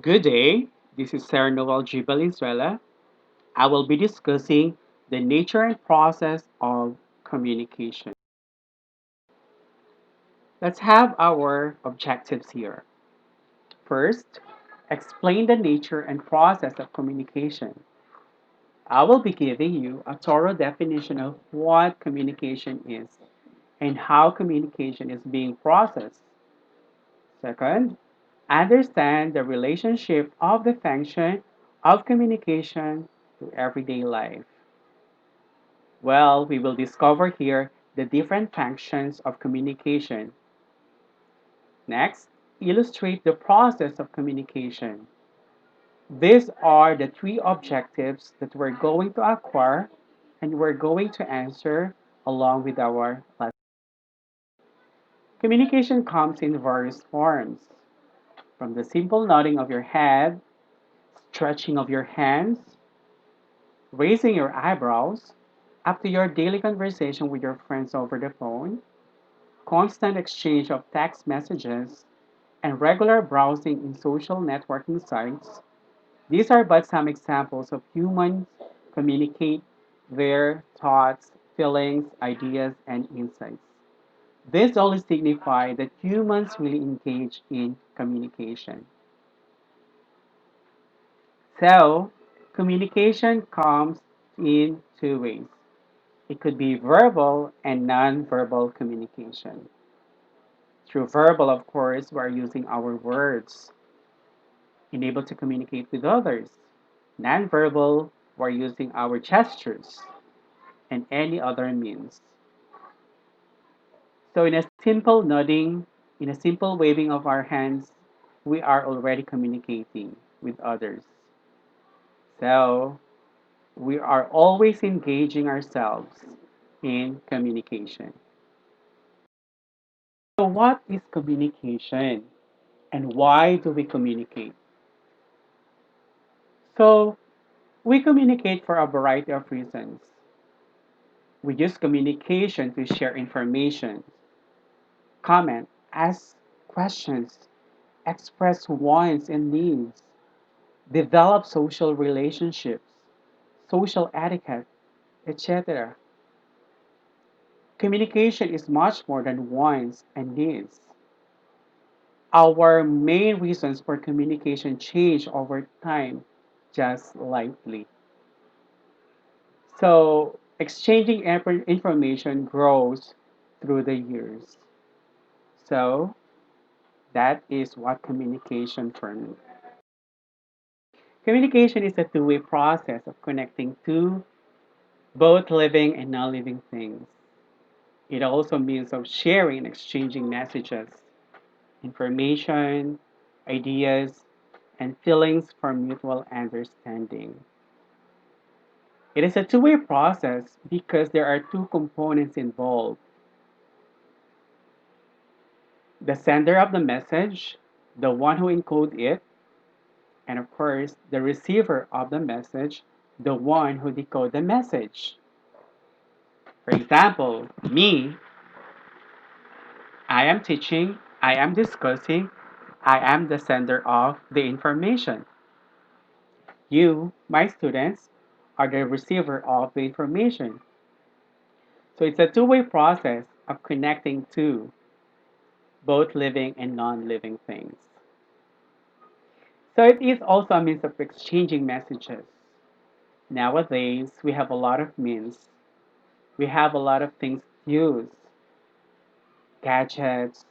Good day. This is Sarah Noel G. Valenzuela. I will be discussing the nature and process of communication. Let's have our objectives here. First, explain the nature and process of communication. I will be giving you a thorough definition of what communication is and how communication is being processed. Second, understand the relationship of the function of communication to everyday life. Well, we will discover here the different functions of communication. Next, illustrate the process of communication. These are the three objectives that we're going to acquire and we're going to answer along with our lesson. Communication comes in various forms, from the simple nodding of your head, stretching of your hands, raising your eyebrows, up to your daily conversation with your friends over the phone, constant exchange of text messages, and regular browsing in social networking sites. These are but some examples of humans communicate their thoughts, feelings, ideas, and insights. This only signifies that humans really engage in communication. So, communication comes in two ways. It could be verbal and non-verbal communication. Through verbal, of course, we are using our words and able to communicate with others. Non-verbal, we're using our gestures and any other means. So in a simple nodding, in a simple waving of our hands, we are already communicating with others. So we are always engaging ourselves in communication. So what is communication and why do we communicate? So we communicate for a variety of reasons. We use communication to share information, comment, ask questions, express wants and needs, develop social relationships, social etiquette, etc. Communication is much more than wants and needs. Our main reasons for communication change over time just slightly. So, exchanging information grows through the years. So, that is what communication for me. Communication is a two-way process of connecting two, both living and non-living things. It also means of sharing and exchanging messages, information, ideas, and feelings for mutual understanding. It is a two-way process because there are two components involved: the sender of the message, the one who encodes it, and of course, the receiver of the message, the one who decodes the message. For example, me, I am teaching, I am discussing, I am the sender of the information. You, my students, are the receiver of the information. So it's a two-way process of connecting two, both living and non-living things. So it is also a means of exchanging messages. Nowadays, we have a lot of means. We have a lot of things to use, gadgets,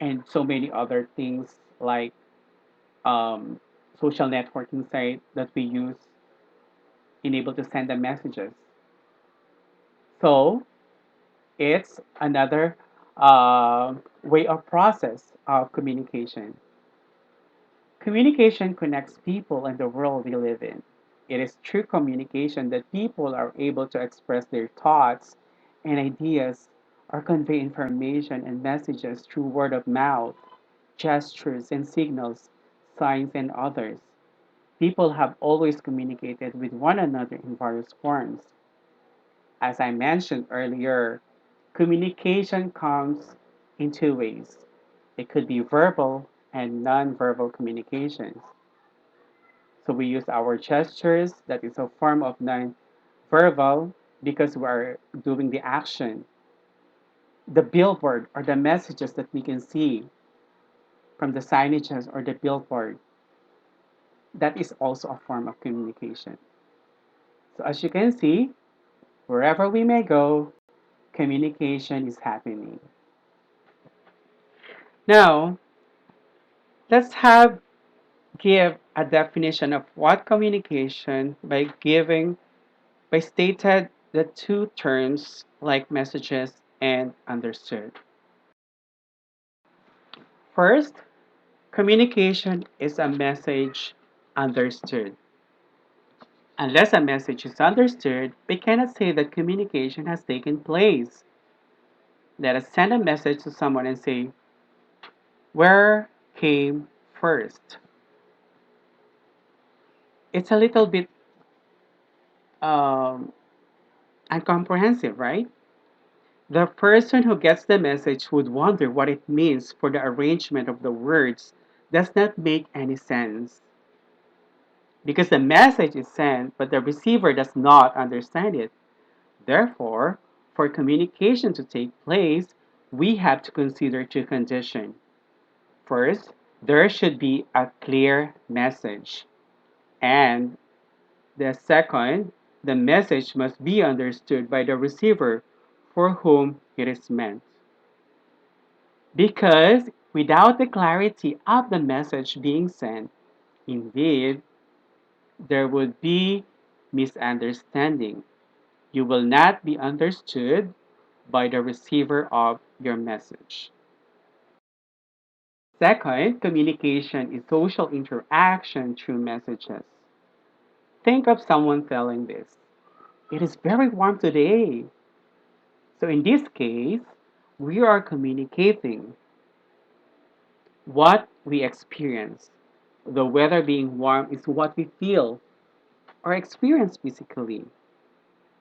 and so many other things like um, social networking site that we use in able to send the messages. So it's another way of process of communication. Communication connects people and the world we live in. It is through communication that people are able to express their thoughts and ideas or convey information and messages through word of mouth, gestures and signals, signs and others. People have always communicated with one another in various forms. As I mentioned earlier, communication comes in two ways. It could be verbal and nonverbal communications. So we use our gestures, that is a form of nonverbal because we are doing the action. The billboard or the messages that we can see from the signages or the billboard, that is also a form of communication. So as you can see, wherever we may go, communication is happening. Now, let's have give a definition of what communication by stated the two terms like messages and understood. First, communication is a message understood. Unless a message is understood, we cannot say that communication has taken place. Let us send a message to someone and say, where came first? It's a little bit um, incomprehensive, right? The person who gets the message would wonder what it means, for the arrangement of the words does not make any sense. Because the message is sent, but the receiver does not understand it. Therefore, for communication to take place, we have to consider two conditions. First, there should be a clear message. And the second, the message must be understood by the receiver for whom it is meant. Because without the clarity of the message being sent, indeed, there would be misunderstanding. You will not be understood by the receiver of your message. Second, communication is social interaction through messages. Think of someone telling this. It is very warm today. So in this case, we are communicating what we experience. The weather being warm is what we feel or experience physically.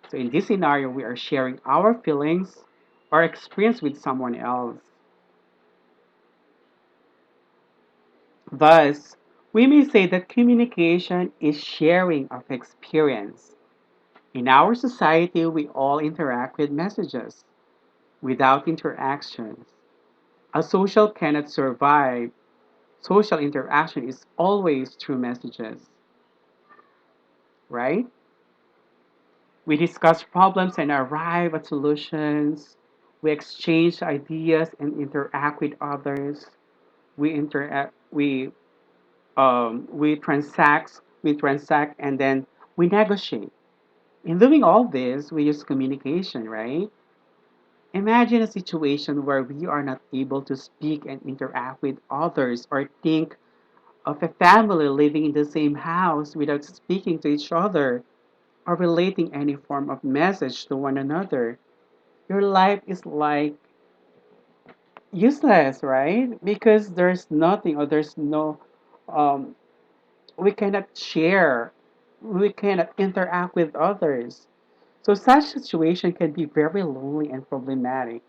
So in this scenario, we are sharing our feelings or experience with someone else. Thus, we may say that communication is sharing of experience. In our society, we all interact with messages. Without interactions, a social cannot survive. Social interaction is always through messages, right? We discuss problems and arrive at solutions. We exchange ideas and interact with others. We transact and then we negotiate. In doing all this, we use communication, right? Imagine a situation where we are not able to speak and interact with others, or think of a family living in the same house without speaking to each other or relating any form of message to one another. Your life is like useless, right? Because there's nothing, or there's no, um, we cannot share, we cannot interact with others. So such situation can be very lonely and problematic.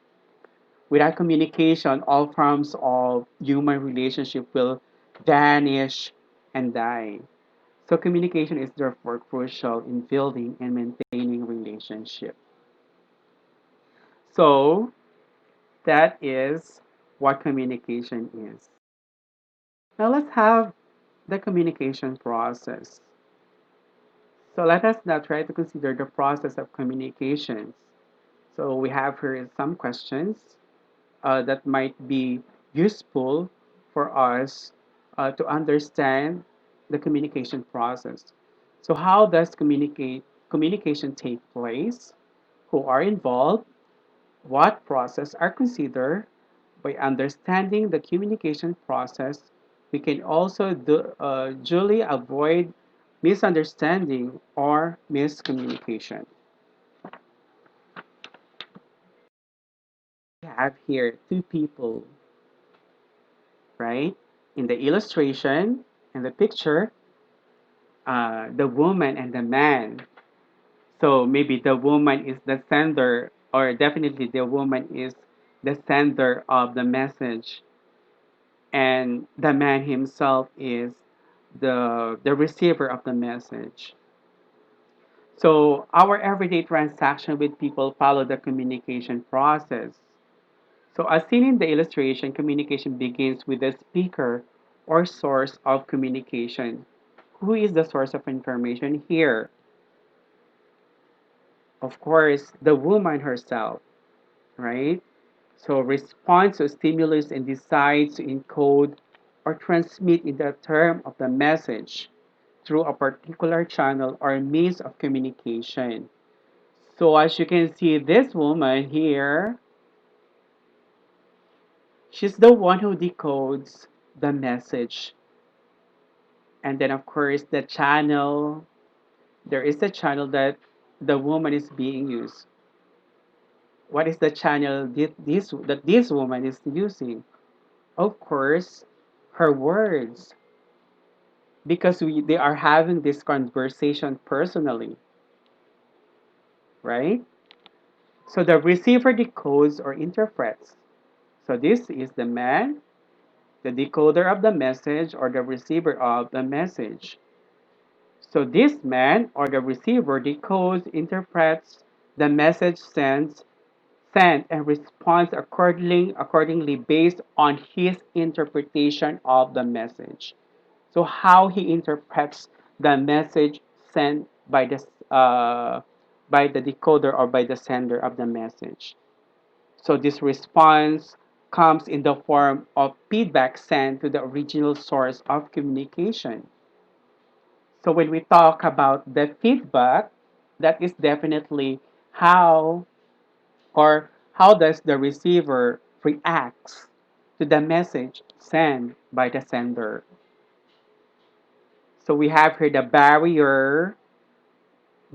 Without communication, all forms of human relationship will vanish and die. So communication is therefore crucial in building and maintaining relationship. So that is what communication is. Now let's have the communication process. So let us now try to consider the process of communications. So we have here some questions that might be useful for us to understand the communication process. So how does communication take place? Who are involved? What process are considered? By understanding the communication process, we can also duly avoid misunderstanding or miscommunication. We have here two people, right? In the illustration, in the picture, the woman and the man. So maybe the woman is the sender, or definitely the woman is the sender of the message. and the man himself is the receiver of the message. So our everyday transaction with people follow the communication process. So as seen in the illustration, communication begins with the speaker or source of communication. Who is the source of information here? Of course, the woman herself, right? So responds to stimulus and decides to encode or transmit in the term of the message through a particular channel or means of communication. So as you can see, this woman here, she's the one who decodes the message. And then of course the channel, there is a channel that the woman is being used. What is the channel that this woman is using? Of course, her words, because they are having this conversation personally, right? So the receiver decodes or interprets. So this is the man, the decoder of the message or the receiver of the message. So this man or the receiver decodes, interprets the message sent and responds accordingly based on his interpretation of the message. So how he interprets the message sent by the decoder or by the sender of the message. So this response comes in the form of feedback sent to the original source of communication. So when we talk about the feedback, that is definitely how how does the receiver reacts to the message sent by the sender. So we have here the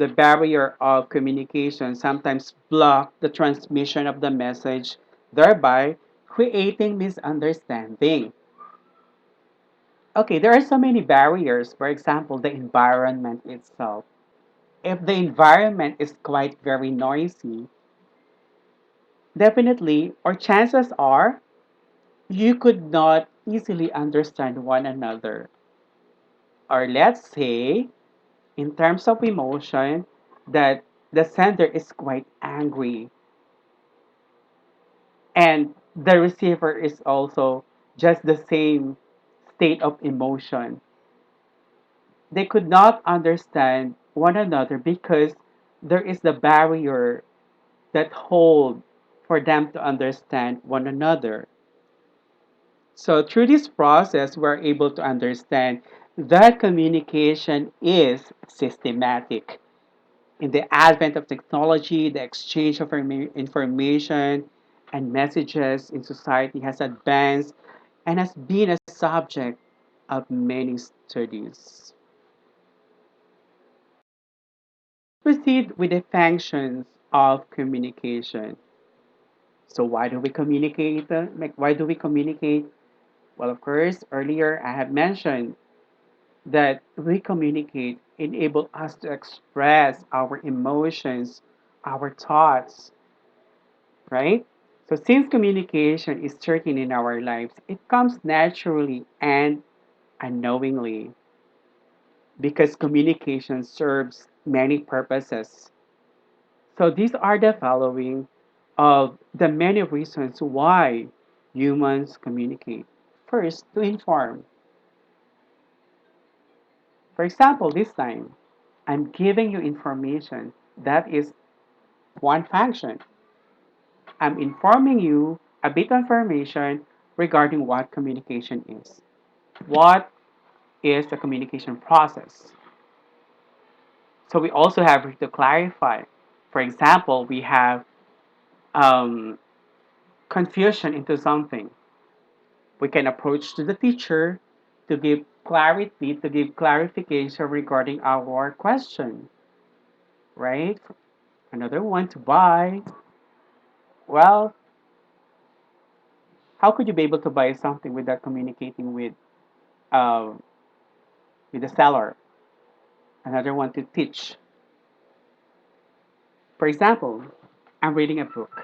barrier of communication sometimes block the transmission of the message, thereby creating misunderstanding. Okay, there are so many barriers. For example, the environment itself. If the environment is quite very noisy, definitely, or chances are, you could not easily understand one another. Or let's say, in terms of emotion, that the sender is quite angry and the receiver is also just the same state of emotion. They could not understand one another because there is the barrier that hold for them to understand one another. So through this process, we're able to understand that communication is systematic. In the advent of technology, the exchange of information and messages in society has advanced and has been a subject of many studies. Proceed with the functions of communication. So why do we communicate? Why do we communicate? Well, of course, earlier I have mentioned that we communicate enable us to express our emotions, our thoughts, right? So since communication is certain in our lives, it comes naturally and unknowingly because communication serves many purposes. So these are the following of the many reasons why humans communicate. First, to inform. For example, this time, I'm giving you information. That is one function. I'm informing you a bit of information regarding what communication is. What is the communication process? So we also have to clarify. For example, we have um, confusion into something. We can approach to the teacher to give clarity, to give clarification regarding our question, right? Another one to buy. Well, how could you be able to buy something without communicating uh, with the seller? Another one to teach. For example, I'm reading a book.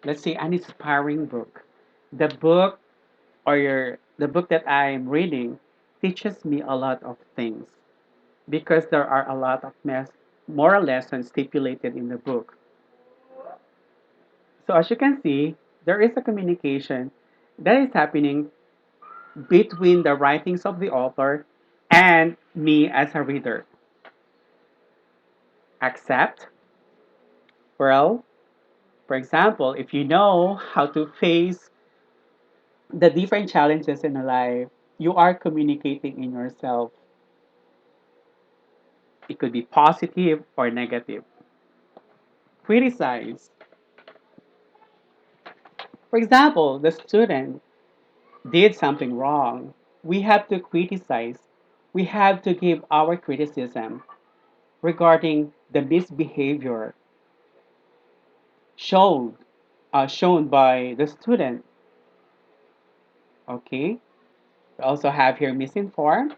Let's say an inspiring book. The book the book that I'm reading teaches me a lot of things because there are a lot of moral lessons stipulated in the book. So as you can see, there is a communication that is happening between the writings of the author and me as a reader. Accept, well, for example, if you know how to face the different challenges in life, you are communicating in yourself. It could be positive or negative. Criticize. For example, the student did something wrong. We have to criticize. We have to give our criticism regarding the misbehavior shown shown by the student. Okay. We also have here misinformed,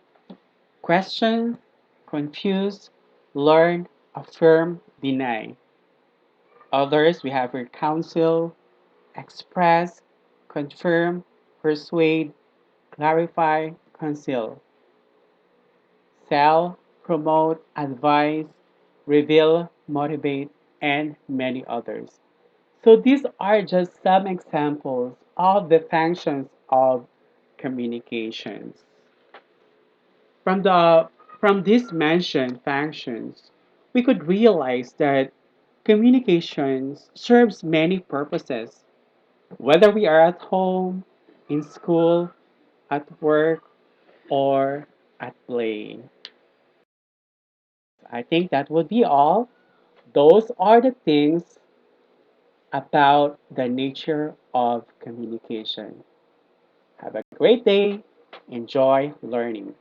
question, confuse, learn, affirm, deny. Others we have here counsel, express, confirm, persuade, clarify, conceal, sell, promote, advise, reveal, motivate, and many others. So these are just some examples of the functions of communications. From the from these mentioned functions, we could realize that communications serves many purposes, whether we are at home, in school, at work, or at play. I think that would be all. Those are the things about the nature of communication. Have a great day. Enjoy learning.